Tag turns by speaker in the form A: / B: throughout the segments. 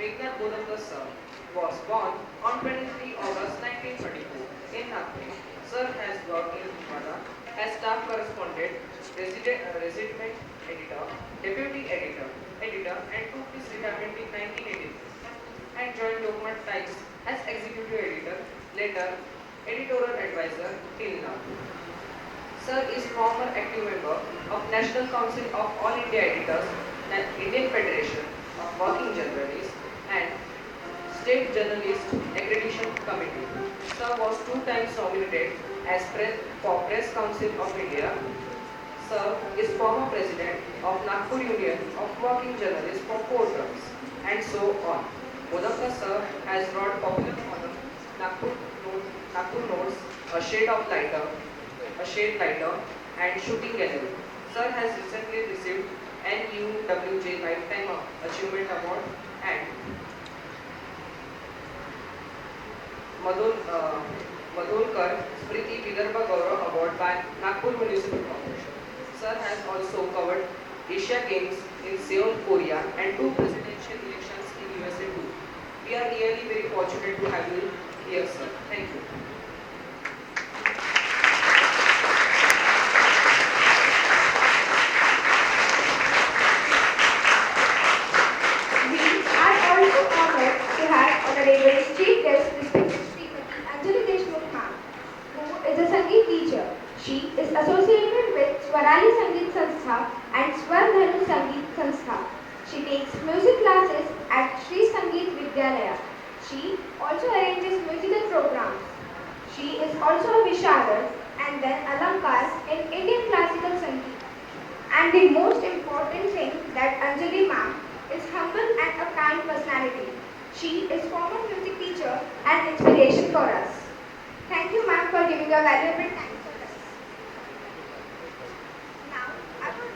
A: Eknath Bodakar sir was born on 23 August 1934 in Nagpur. Sir has worked in Mada as staff correspondent, resident editor, deputy editor, and took his retirement in 1983 and joined Lokmat Times as executive editor, later editorial advisor till now. Sir is former active member of National Council of All India Editors, Indian Federation of Working Journalists, and State Journalist Accreditation Committee. Sir was 2 times nominated as for Press Council of India. Sir is former president of Nagpur Union of Working Journalists for 4 terms, and so on. Bodakar sir has brought popular column Nagpur Notes, a shade lighter, and shooting gallery. Sir has recently received NUWJ Lifetime Achievement Award and Madolkar Smriti Vidarbha Gaurav Award by Nagpur Municipal Corporation. Sir has also covered Asia Games in Seoul, Korea, and 2 presidential elections in USA too. We are really very fortunate to have you here, sir. Thank you.
B: We are also honored to have Honorable Chief Guest Respected Srimati Anjali Deshmukh ma'am, who is a Sangeet teacher. She is associated with Swarali Sangeet Sanstha and Swardhanu Sangeet Sanstha. She takes music classes at Sri Sangeet Vidyalaya. She also arranges musical programs. She is also a Vishadar and then Alankar in Indian classical Sangeet. And the most important thing that Anjali ma'am is humble and a kind personality. She is former music teacher and inspiration for us. Thank you ma'am for giving your valuable time for us. Now I would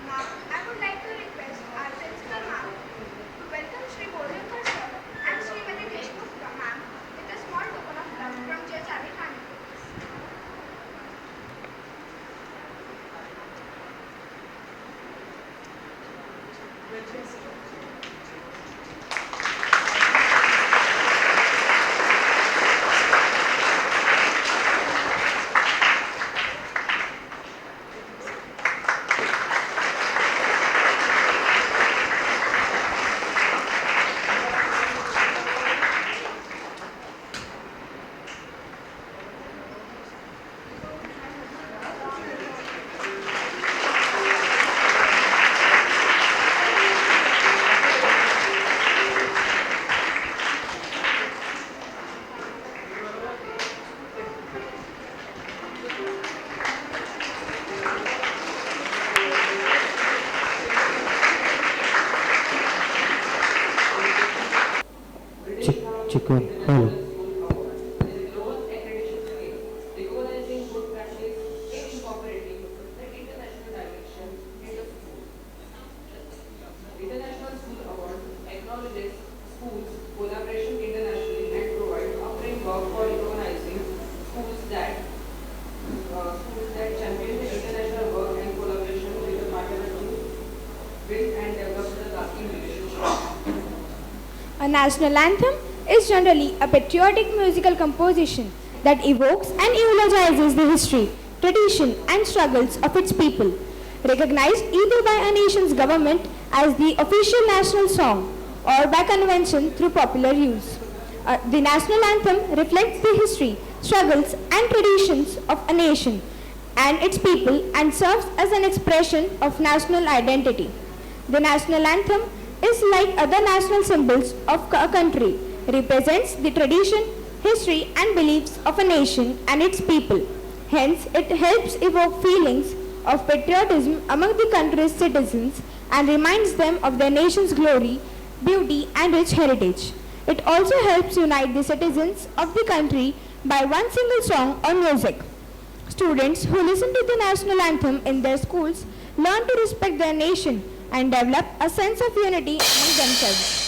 B: Now I would like to request our principal ma'am to welcome Shri Bodakar sir and Srimati Deshmukh ma'am with a small token of love from Judge Abi Khan.
C: Chicken. Hello.
A: Global accreditation scheme recognizing good practice in incorporating the international dimension in the school. International School Award acknowledges schools' collaboration internationally and provides a framework for recognizing schools that champion the international work and collaboration with the partner to build and develop the lasting relationship.
B: A national anthem is generally a patriotic musical composition that evokes and eulogizes the history, tradition, and struggles of its people, recognized either by a nation's government as the official national song or by convention through popular use. The national anthem reflects the history, struggles, and traditions of a nation and its people and serves as an expression of national identity. The national anthem is like other national symbols of a country, represents the tradition, history, and beliefs of a nation and its people. Hence, it helps evoke feelings of patriotism among the country's citizens and reminds them of their nation's glory, beauty, and rich heritage. It also helps unite the citizens of the country by one single song or music. Students who listen to the national anthem in their schools learn to respect their nation and develop a sense of unity among themselves.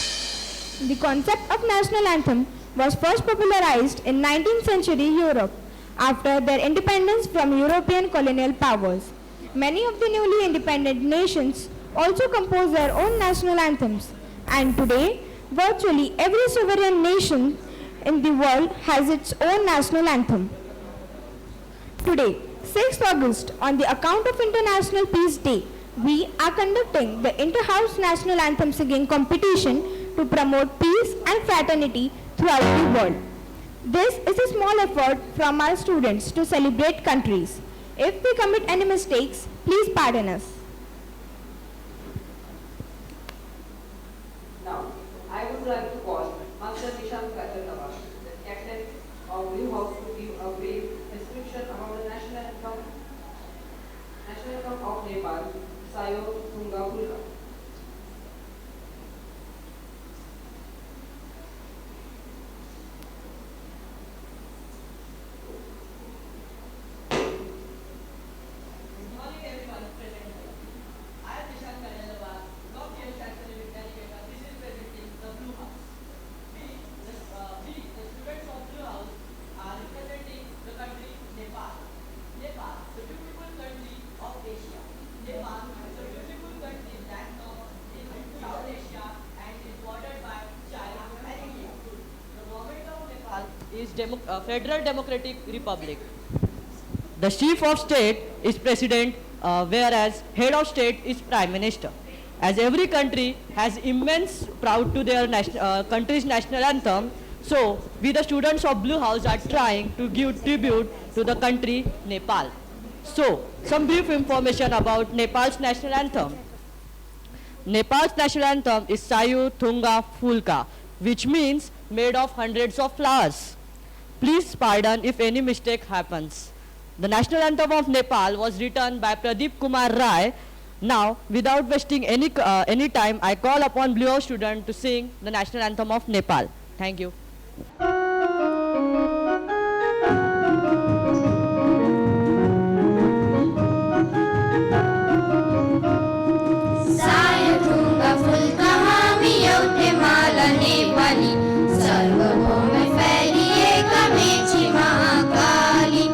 B: The concept of national anthem was first popularized in 19th century Europe after their independence from European colonial powers. Many of the newly independent nations also compose their own national anthems, and today, virtually every sovereign nation in the world has its own national anthem. Today, 6th August, on the account of International Peace Day, we are conducting the Inter-House National Anthem Singing Competition to promote peace and fraternity throughout the world. This is a small effort from our students to celebrate countries. If we commit any mistakes, please pardon us.
A: Now, I would like to call Master Nishant Kachatawala, the captain of Blue House, to give a brief description about the national anthem of Nepal, Sayo Tunga Pulka.
D: Good morning everyone present here. I am Nishant Karyalawal, from the Shaksari Vidyaniketa. This is presenting the Blue House. The students of Blue House, are representing the country Nepal. Nepal, the beautiful country of Asia. Nepal is a beautiful country that comes in South Asia and is bordered by China and India. The government of Nepal is Federal Democratic Republic. The chief of state is president, whereas head of state is prime minister. As every country has immense proud to their country's national anthem, so we the students of Blue House are trying to give tribute to the country Nepal. So, some brief information about Nepal's national anthem. Nepal's national anthem is Sayu Thunga Fulka, which means made of hundreds of flowers. Please pardon if any mistake happens. The national anthem of Nepal was written by Pradeep Kumar Rai. Now, without wasting any time, I call upon Blue House student to sing the national anthem of Nepal. Thank you.
E: सायथुंगा phulka हामी एउटै माला नेपाली सर्वभौमै फैलिएका मेची महाकाली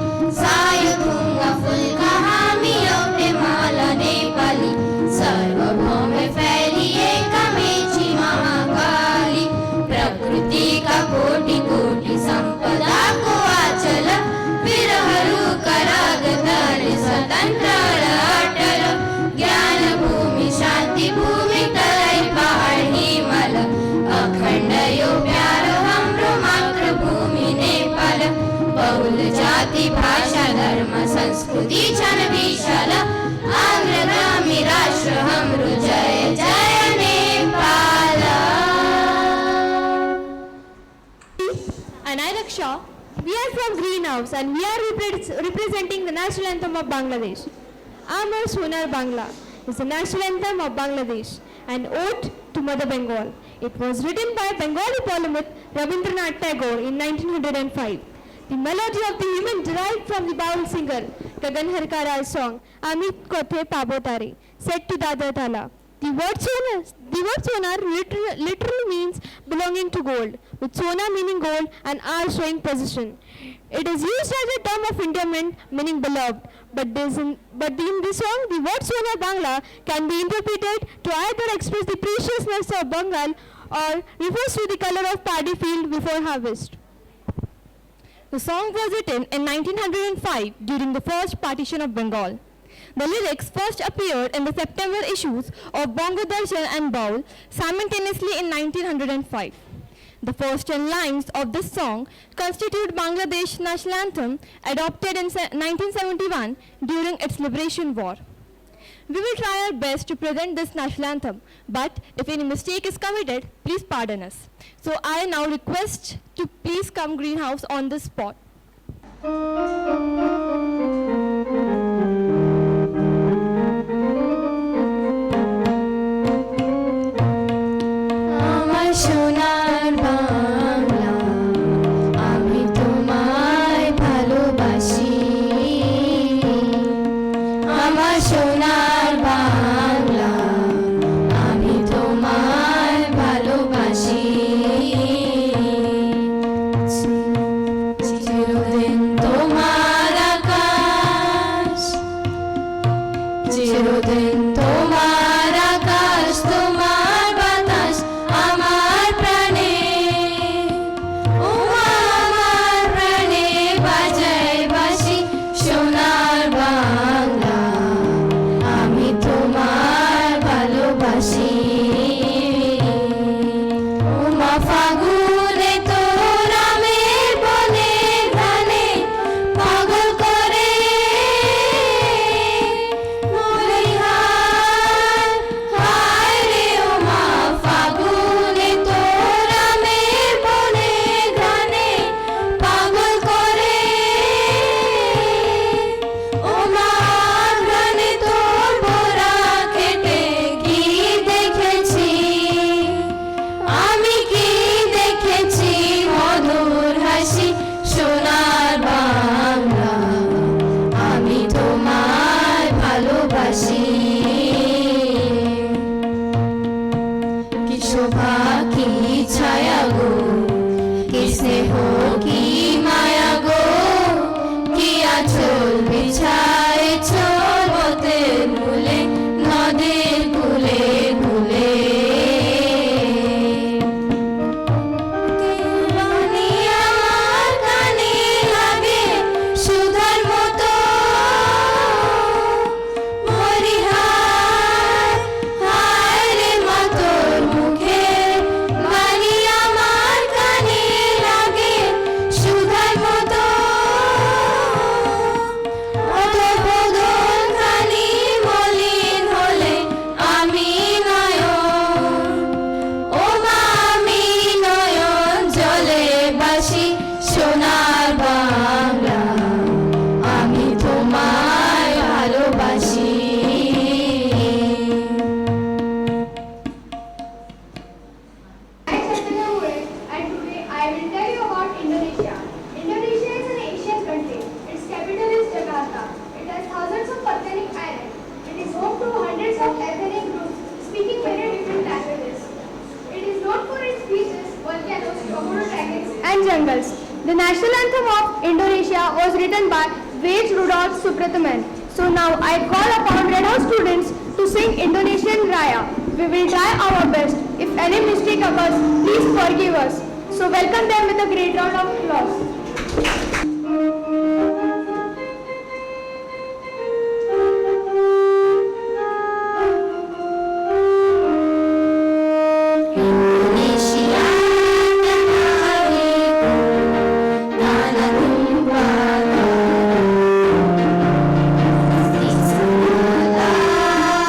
E: सायथुंगा फुलका हामी एउटै माला नेपाली सर्वभौमै फैलिएका मेची महाकाली प्रकृतिका कोटि कोटि सम्पदाको आचल वीरहरूका रगतले स्वतन्त्र र अटल ज्ञान भूमि शान्ति भूमि तराई पहाड हिमाल अखण्ड यो प्यारो हाम्रो मातृभूमि नेपाल बहुल जाति भाषा धर्म संस्कृति छन् विशाल अग्रगामी राष्ट्र हाम्रो जय जय Nepal.
B: And I, Raksha, we are from Greenhouse and we are representing the national anthem of Bangladesh. Amar Sonar Bangla is the national anthem of Bangladesh, an ode to Mother Bengal. It was written by Bengali poet Rabindranath Tagore in 1905. The melody of the hymn derived from the Baul singer Gagan Harkara's song Amit Kothe Pabotare, set to Dada Tala. The word sonar literally means belonging to gold, with sona meaning gold and R showing position. It is used as a term of endearment meaning beloved, but in this song, the word Sonar Bangla can be interpreted to either express the preciousness of Bengal or refers to the color of paddy field before harvest. The song was written in 1905 during the first partition of Bengal. The lyrics first appeared in the September issues of Bongo Darshan and Baul simultaneously in 1905. The first 10 lines of this song constitute Bangladesh national anthem adopted in 1971 during its liberation war. We will try our best to present this national anthem, but if any mistake is committed, please pardon us. So I now request to please come Greenhouse on the spot.
E: আমার সোনার বাংলা আমি তোমায় ভালোবাসি আমার সোনার বাংলা আমি তোমায় ভালোবাসি চিরদিন তোমার
B: was written by Ved Rudolf Subrataman. So now I call upon Red House students to sing Indonesian Raya. We will try our best. If any mistake occurs, please forgive us. So welcome them with a great round of applause.
E: Indonesia negeriku, tanah tumpah di sanalah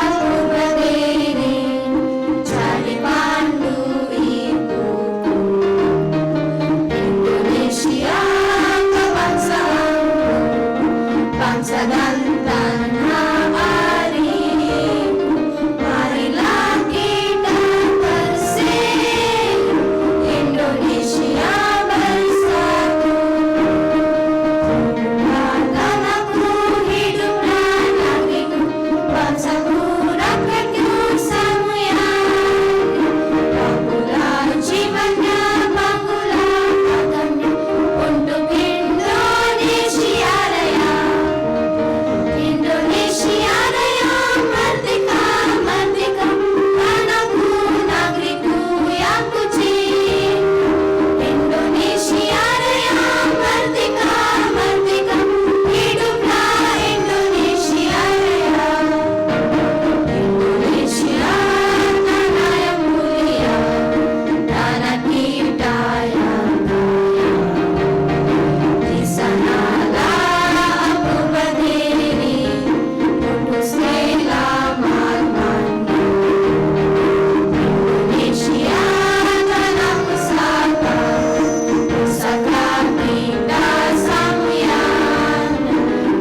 E: aku berdiri, jadi pandu ibuku. Indonesia kebangsaanku, bangsa dan tanah airku. Marilah kita bersih, Indonesia bersatu. Tanahku, hiduplah negeriku, bangsaku, rakyatku semuanya. Bangunlah jiwanya, bangunlah agamanya, untuk Indonesia Raya. Indonesia Raya merdeka, merdeka, tanahku, negeriku yang ku cinta. Indonesia Raya merdeka, merdeka, hiduplah Indonesia Raya. Indonesia tanah yang mulia, tanah kita yang kaya. Di sanalah aku berdiri untuk selama-lamanya. Indonesia tanah pusaka, pusaka kita semuanya.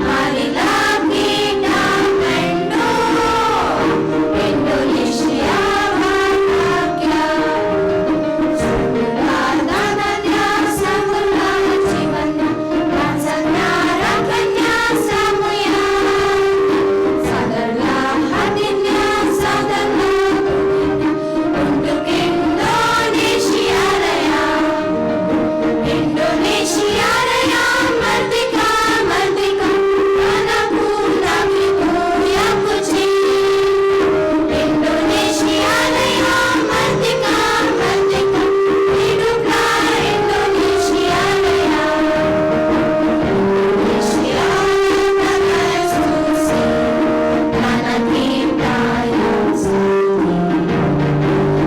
E: Marilah kita mendukung Indonesia bahagia. Sungguhlah tanahnya, sungguhlah jiwanya, bangsanya, rakyatnya semuanya. Sadarlah hatinya, sadarlah buktinya, untuk Indonesia Raya. Indonesia Raya merdeka, merdeka, tanahku, negeriku yang ku cinta. Indonesia Raya merdeka, merdeka, hiduplah Indonesia Raya. Indonesia tanah yang suci, tanah kita yang sakti.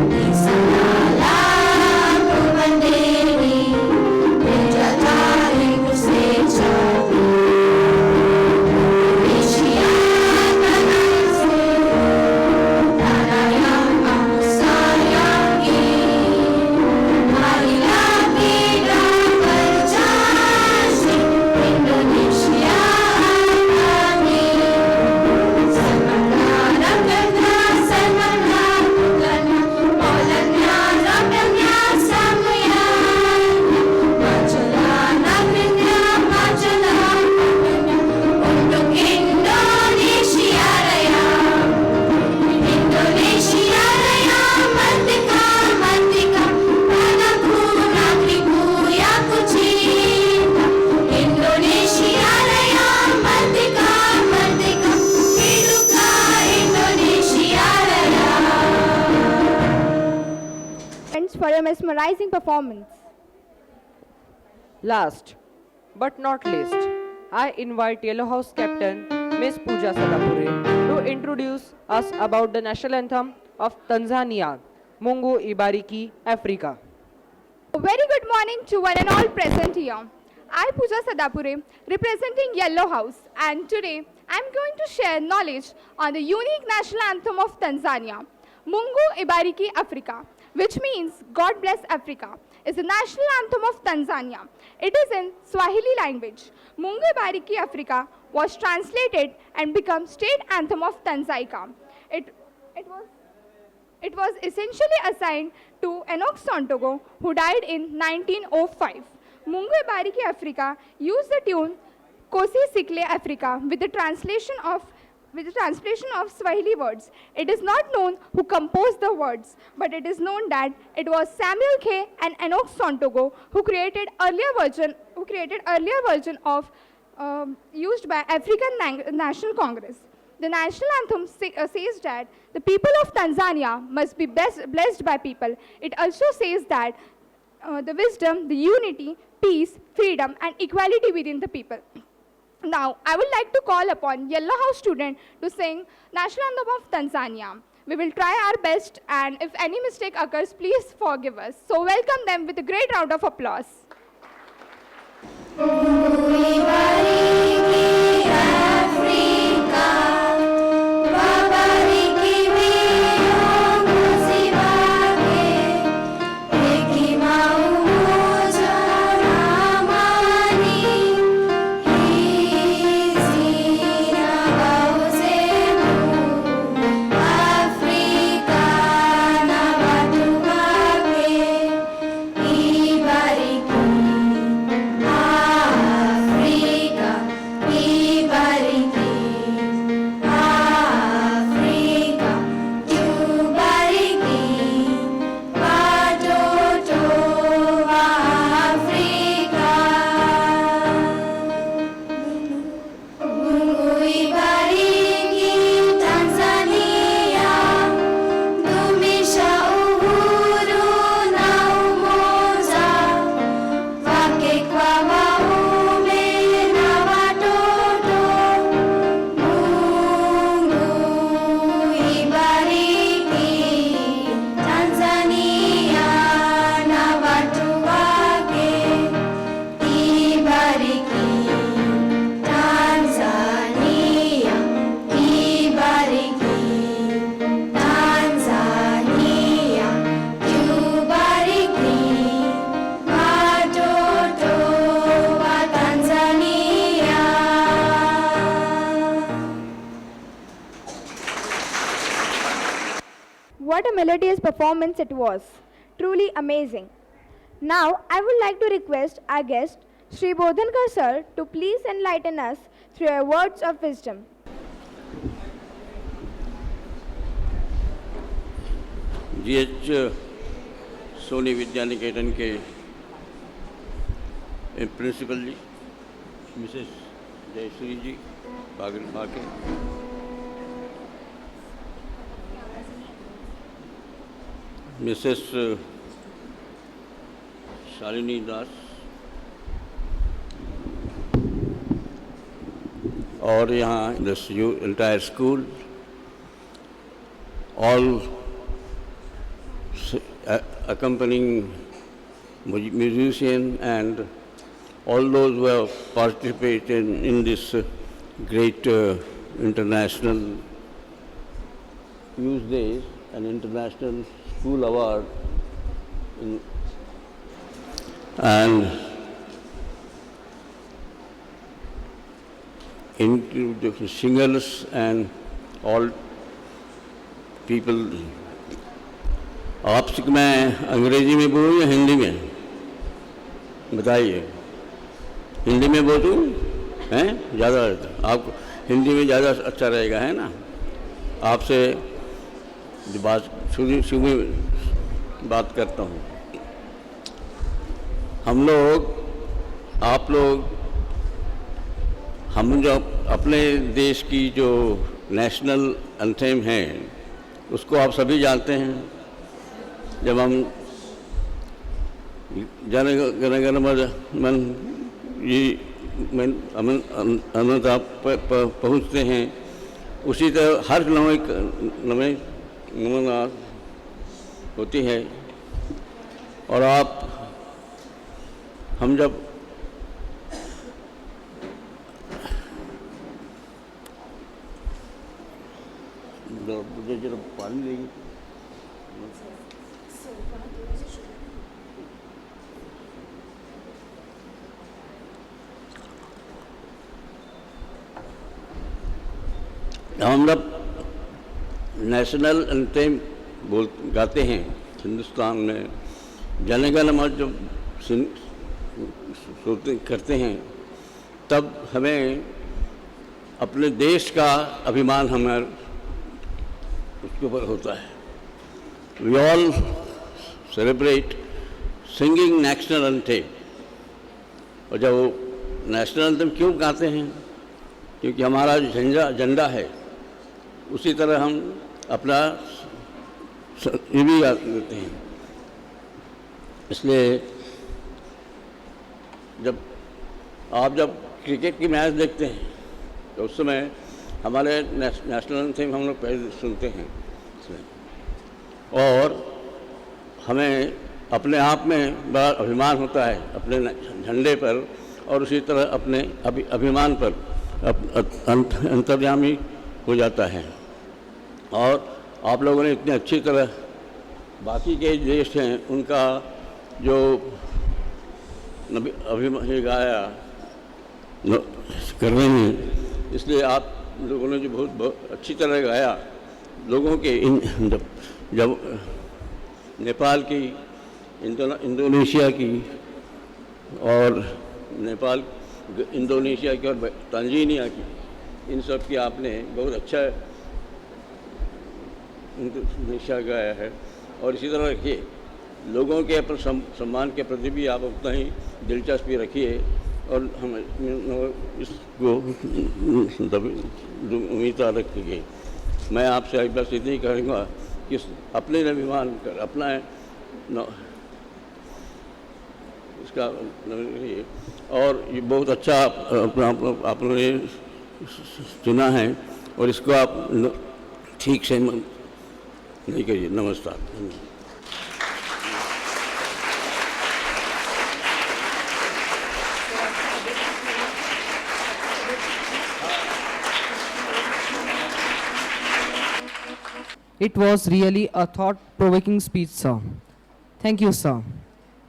E: Di sanalah aku berdiri, menjadi sejati. Indonesia tanah yang suci, tanah yang aku sayangi. Marilah kita berjanji, Indonesia kami. Semangat rakyatnya, semangat bukannya, olehnya rakyatnya semuanya. Majulah negerinya, majulah rakyatnya, untuk Indonesia Raya. Indonesia Raya merdeka, merdeka, tanahku, negeriku yang ku cinta. Indonesia Raya merdeka, merdeka, hiduplah Indonesia Raya.
B: Thanks for your mesmerizing performance.
A: Last but not least, I invite Yellow House Captain Miss Pooja Sadapure to introduce us about the national anthem of Tanzania, Mungu Ibariki Africa.
B: A very good morning to one and all present here. I, Pooja Sadapure, representing Yellow House, and today I am going to share knowledge on the unique national anthem of Tanzania, Mungu Ibariki Africa, which means God bless Africa, is the national anthem of Tanzania. It is in Swahili language. Mungu Ibariki Africa was translated and become state anthem of Tanzania. It was essentially assigned to Enoch Sontogo, who died in 1905. Mungu Ibariki Africa used the tune Kosi Sikle Africa with the translation of Swahili words. It is not known who composed the words, but it is known that it was Samuel K. and Enoch Sontogo who created earlier version of used by African National Congress. The national anthem says that the people of Tanzania must be blessed by people. It also says that the wisdom, the unity, peace, freedom, and equality within the people. Now, I would like to call upon Yellow House student to sing National Anthem of Tanzania. We will try our best, and if any mistake occurs, please forgive us. So welcome them with a great round of applause. What a melodious performance it was. Truly amazing. Now, I would like to request our guest, Sri Bodhankar sir, to please enlighten us through your words of wisdom.
F: GH Soni Vidya Niketan के principal जी, Mrs Jayashree जी बाके, Mrs Shalini दास और यहाँ this entire school, all accompanying musician and all those who have participated in this great international Youth Days and International School Award, and into the singers and all people. आपसे मैं अंग्रेजी में बोलूँ या हिंदी में बताइए? हिंदी में बोलूँ हैं ज़्यादा आपको हिंदी में ज़्यादा अच्छा रहेगा, है ना? आपसे बात शुरू बात करता हूँ। हम लोग आप लोग हम जो अपने देश की जो नेशनल एंथेम है उसको आप सभी जानते हैं। जब हम जन गण गण मन ये अनंता पहुँचते हैं, उसी तरह हर नवे नमन होती है। और हम जब मुझे जरा पानी देंगे। हम जब नेशनल एंथेम गाते हैं हिंदुस्तान में, जनगण मन जब करते हैं, तब हमें अपने देश का अभिमान हमारे उसके ऊपर होता है। We all celebrate singing national anthem, और जब नेशनल एंथम क्यों गाते हैं? क्योंकि हमारा जो झंडा है उसी तरह हम अपना ये भी याद करते हैं। इसलिए जब क्रिकेट की मैच देखते हैं तो उस समय हमारे नेशनल एंथम हम लोग पहले सुनते हैं और हमें अपने आप में बड़ा अभिमान होता है अपने झंडे पर और उसी तरह अपने अभिमान पर अंतर्यामी हो जाता है। और आप लोगों ने इतनी अच्छी तरह बाकी के देश हैं उनका जो अभिमान गाया कर रहे हैं, इसलिए आप लोगों ने जो बहुत अच्छी तरह गाया। लोगों के जब नेपाल की, इंडोनेशिया की और नेपाल, इंडोनेशिया की और तंजानिया की, इन सब की आपने बहुत अच्छा इंडोनेशिया गाया है। और इसी तरह रखिए, लोगों के सम्मान के प्रति भी आप उतना ही दिलचस्पी रखिए और हम इसको उम्मीद रखिए। मैं आपसे बस इतनी कहूँगा कि अपने अभिमान कर अपना इसका और ये बहुत अच्छा आप लोगों ने चुना है और इसको आप ठीक से नहीं करिए। नमस्कार।
G: It was really a thought-provoking speech, sir. Thank you, sir.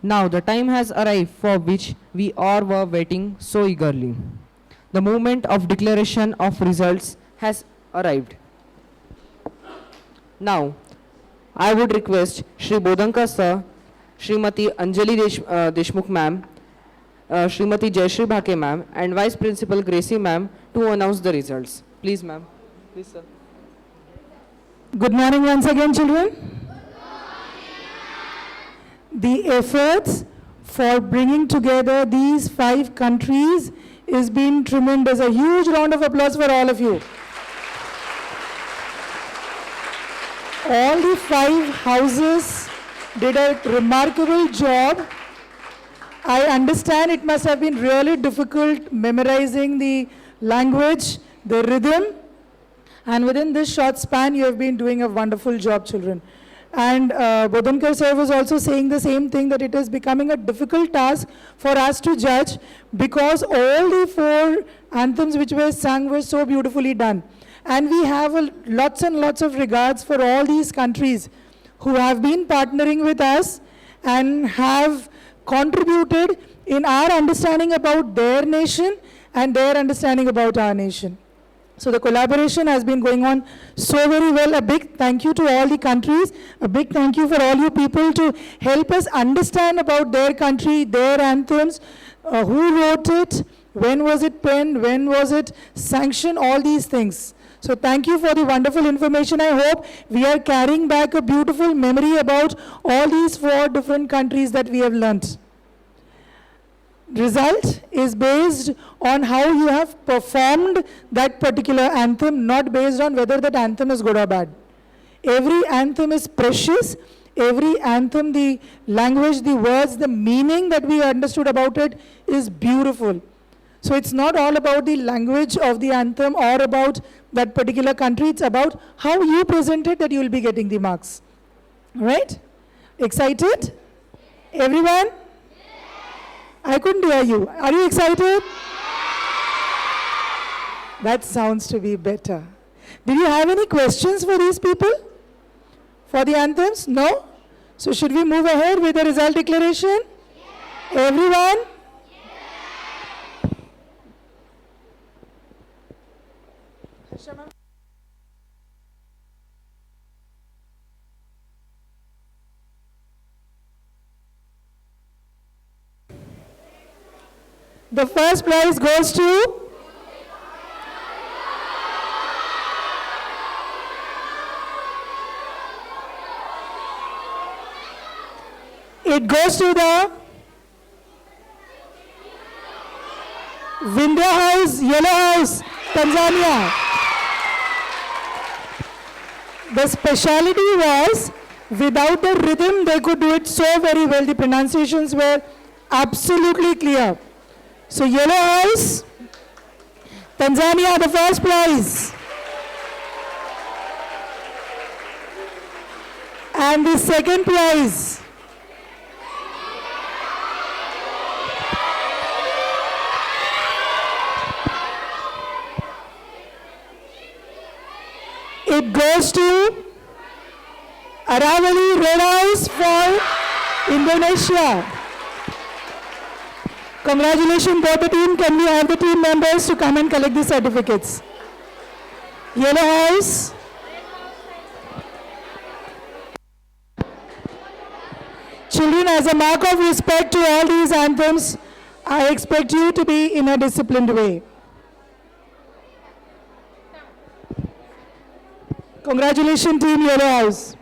G: Now the time has arrived for which we all were waiting so eagerly. The moment of declaration of results has arrived. Now, I would request Shri Bodhankar sir, Srimati Anjali Deshmukh ma'am, Srimati Jayashree Bhake ma'am and Vice Principal Gracie ma'am to announce the results. Please ma'am. Please sir.
H: Good morning once again, children. The efforts for bringing together these 5 countries is been tremendous. A huge round of applause for all of you. All the 5 houses did a remarkable job. I understand it must have been really difficult memorizing the language, the rhythm, and within this short span, you have been doing a wonderful job, children. And Bodhankar sir was also saying the same thing, that it is becoming a difficult task for us to judge because all the 4 anthems which were sung were so beautifully done. And we have lots and lots of regards for all these countries who have been partnering with us and have contributed in our understanding about their nation and their understanding about our nation. So the collaboration has been going on so very well. A big thank you to all the countries. A big thank you for all you people to help us understand about their country, their anthems, who wrote it, when was it penned, when was it sanctioned, all these things. So thank you for the wonderful information. I hope we are carrying back a beautiful memory about all these 4 different countries that we have learnt. Result is based on how you have performed that particular anthem, not based on whether that anthem is good or bad. Every anthem is precious. Every anthem, the language, the words, the meaning that we understood about it is beautiful. So it's not all about the language of the anthem or about that particular country. It's about how you present it that you will be getting the marks. All right? Excited? Everyone? I couldn't hear you. Are you excited? That sounds to be better. Did you have any questions for these people? For the anthems? No? So should we move ahead with the result declaration? Everyone? The first prize goes to it goes to the Vindhya House, Yellow House, Tanzania. The speciality was, without the rhythm, they could do it so very well. The pronunciations were absolutely clear. So Yellow House, Tanzania, the first prize. And the second prize. It goes to Aravali Red House for Indonesia. Congratulations both the team. Can we have the team members to come and collect the certificates? Yellow House. Children, as a mark of respect to all these anthems, I expect you to be in a disciplined way. Congratulations, Team Yellow House.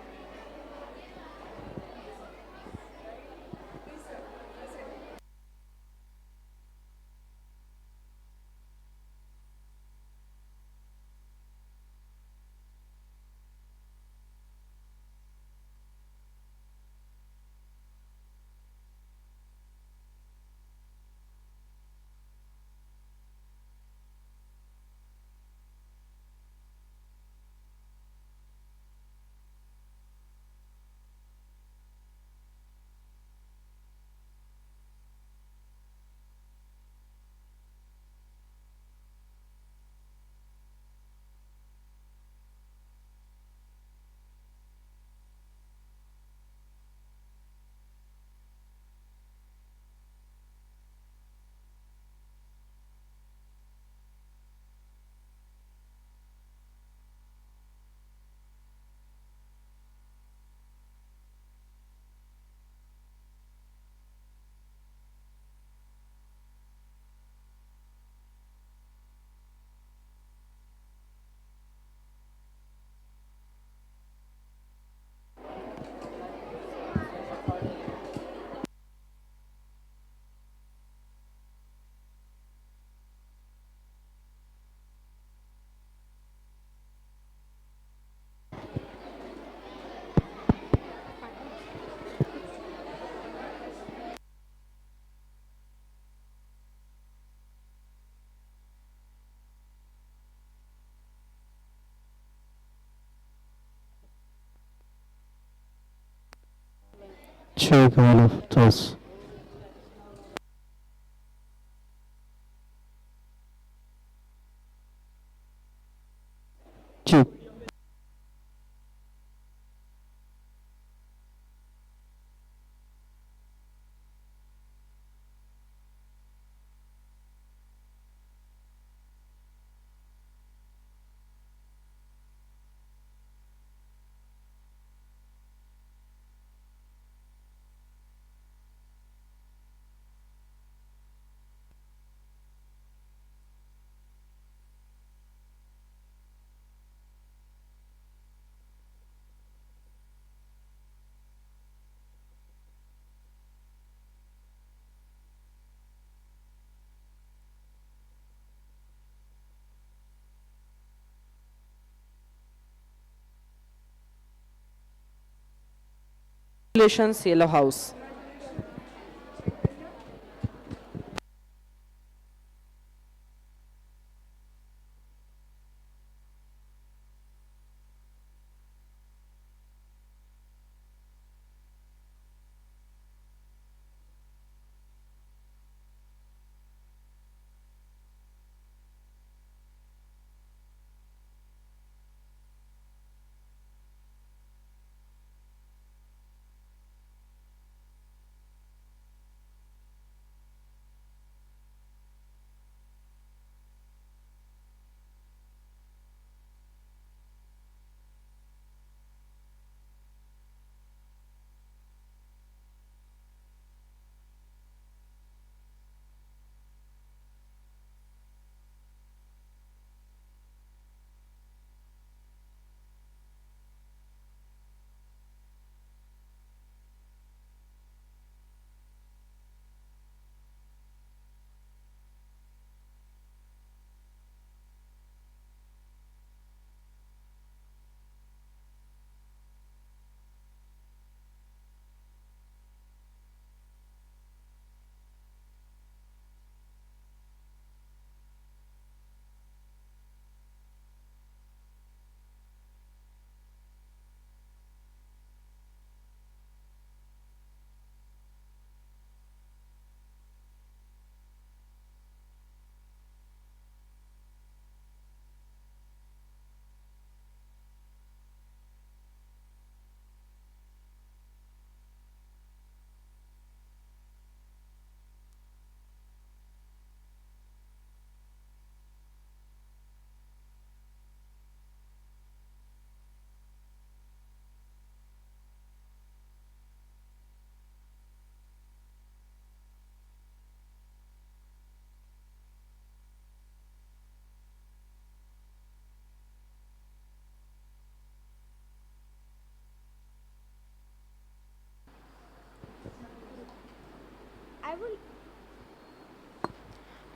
C: Check all of those. Check.
G: Congratulations, Yellow House.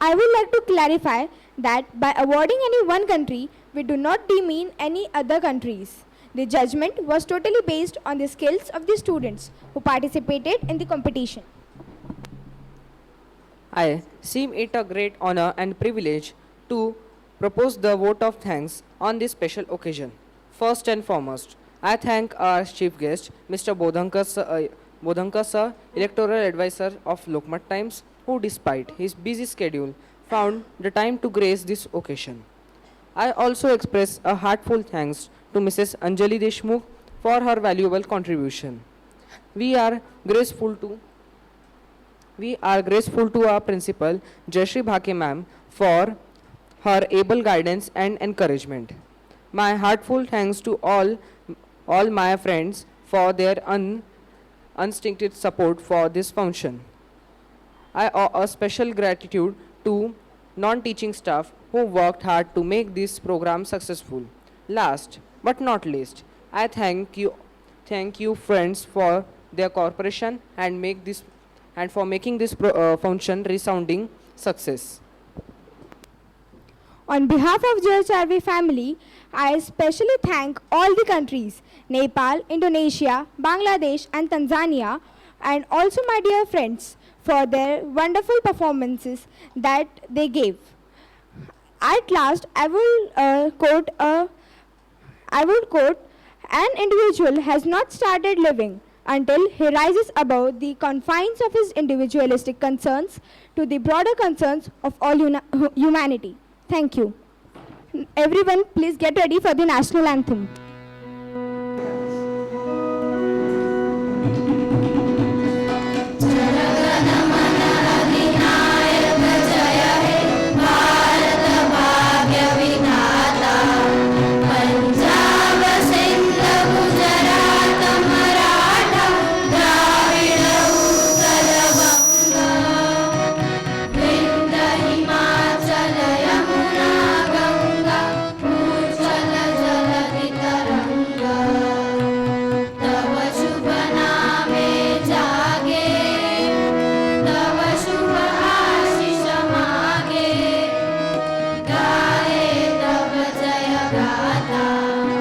B: I would like to clarify that by awarding any one country, we do not demean any other countries. The judgment was totally based on the skills of the students who participated in the competition.
G: I seem it a great honor and privilege to propose the vote of thanks on this special occasion. First and foremost, I thank our chief guest, Mr. Bodhankar sir, electoral advisor of Lokmat Times, who despite his busy schedule found the time to grace this occasion. I also express a heartfelt thanks to Mrs. Anjali Deshmukh for her valuable contribution. We are grateful to our principal, Jayashree Bhake ma'am, for her able guidance and encouragement. My heartfelt thanks to all my friends for their unstinted support for this function. I owe a special gratitude to non-teaching staff who worked hard to make this program successful. Last but not least, I thank you friends for their cooperation and for making this function resounding success.
B: On behalf of JHRV family, I especially thank all the countries, Nepal, Indonesia, Bangladesh and Tanzania, and also my dear friends for their wonderful performances that they gave. At last, I will quote, an individual has not started living until he rises above the confines of his individualistic concerns to the broader concerns of all humanity. Thank you. Everyone, please get ready for the national anthem.
E: गाता